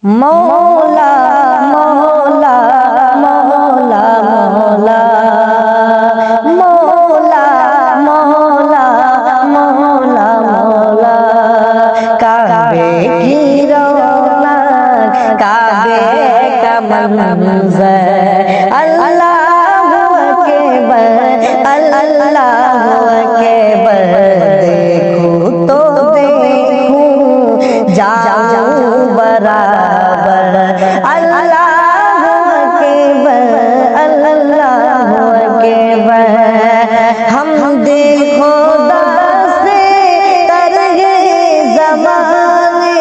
मौला मौला मौला मौला मौला मौला मौला मौला काबे की रौनक काबे का मंज़र अल्लाहु अकबर अल्लाहु अकबर देखूं तो देखूं जाऊं बराबर अल्लाहु अकबर अल्लाहु अकबर हम देखो दास्ते तरगे ज़माने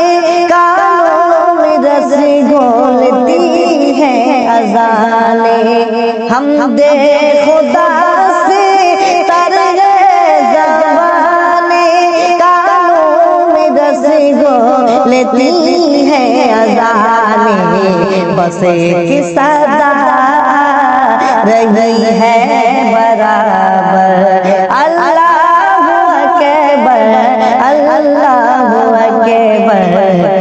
कानों में रस्सी घोलती है अज़ाने हम देखो दास्ते तरगे ज़माने कानों में रस्सी घोलती है अज़ाने बस एक सदा रही है बराबर अल्लाहु अकबर अल्लाहु अकबर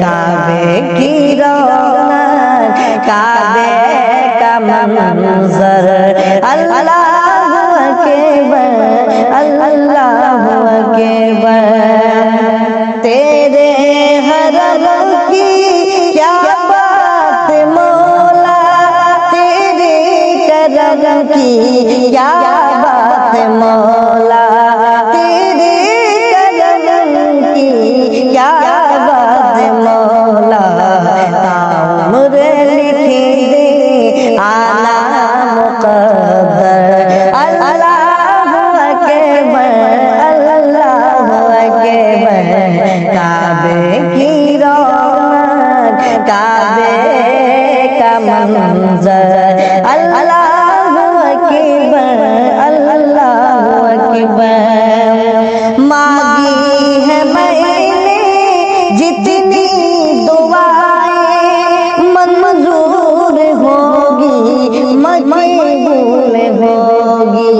काबे की रौनक काबे का मंज़र अल्लाहु अकबर अल्लाहु अकबर तेरे हरम की क्या बात मौला तेरे करम की क्या बात मौला तेरे करम की क्या बात मौला ताउम्र लिख दे आला मुक़द्दर अल्लाहु अकबर अल्लाहु अकबर काबे की रौनक काबे का मंज़र अल्लाहु अकबर अल्लाहु अकबर मांगी है मैंने जितनी दुआएं मंजूर होगी मकबूल होगी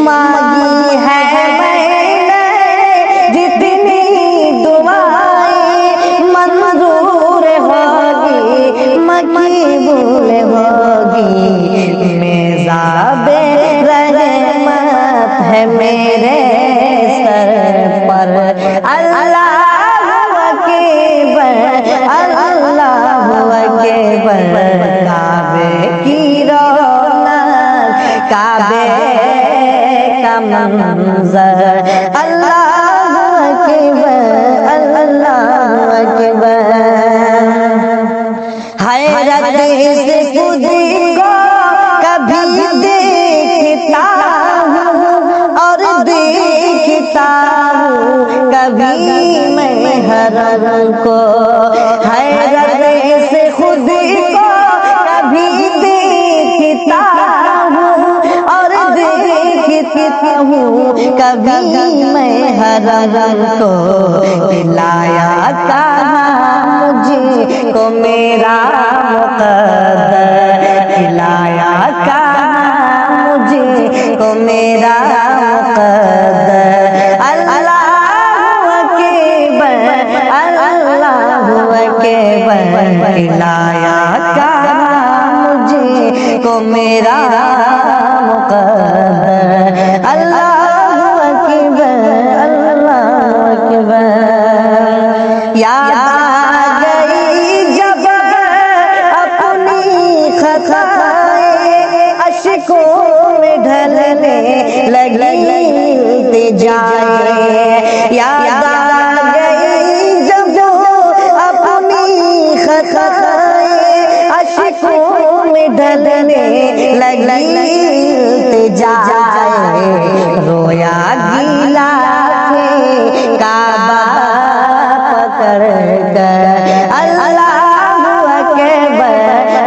मांगी है मैंने जितनी दुआएं मंजूर होगी मकबूल होगी मेज़ाबे रहमत है मेरे सर पर अल्लाहु अकबर अल्लाहु अकबर काबे की रौनक काबे का मंज़र अल्लाहु अकबर अल्लाहु अकबर हैरत से खुद को कभी देखता हूँ और देखता हूँ कभी मैं हरम को हैरत से खुद को कभी देखता हूँ और देखता हूँ कभी मैं हरम को पिलाया कहाँ मुझे को मेरा मुक़द्दर खिलाया कहाँ मुझे को मेरा मुक़द्दर अल्लाहु अकबर अल्लाहु अकबर खिलाया कहाँ मुझे को मेरा मुक़द्दर अल्लाहु अकबर अल्लाहु अकबर याद आ गई जब अपनी खताएं अश्कों में ढलने लगी जाए याद आ गई जब अपनी खताएं अश्कों में ढलने लगी जाए रोया गीला थे काबा पकड़ कर अल्लाहु अकबर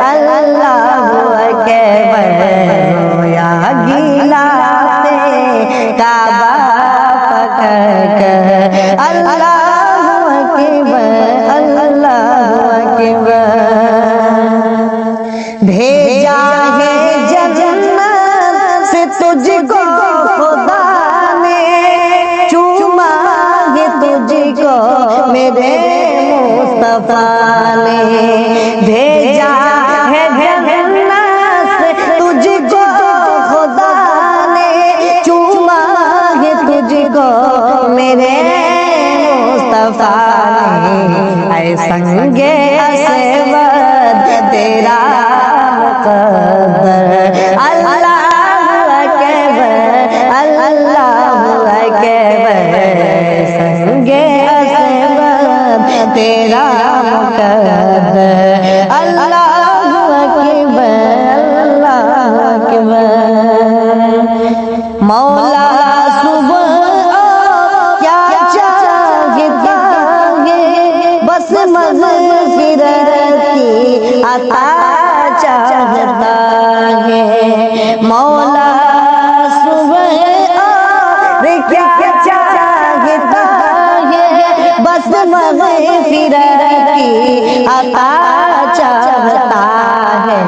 अल्लाहु अकबर रोया गीला थे काबा पकड़ कर अल्लाहु अकबर अल्लाहु अकबर भेजा है जन्नत से तुझ ने भेजा है जन्नत से तुझको खुदा ने, चूमा है तुझको मेरे मुस्तफा ने, ऐ संगे असवद तेरा मुक़द्दर। अल्लाहु अकबर अल्लाहु अकबर, संगे असवद तेरा मुक़द्दर। अल्लाहु अकबर अल्लाहु अकबर। मौला सुबह क्या चाहता है, बस मग़फ़िरत की अता चाहता है। मौला सुबह क्या चाहता है, बस मग़फ़िरत की अता चाहता है।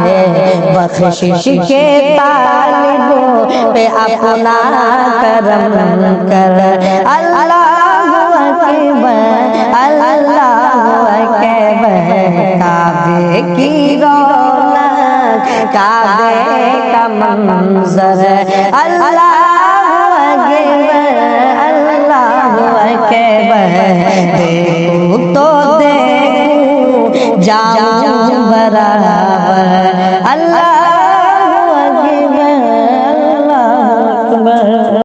बख़्शिश के तालिबों पे अपना करम कर। अल्लाहु अकबर अल्लाहु अकबर। काबे की रौनक काबे का मंज़र,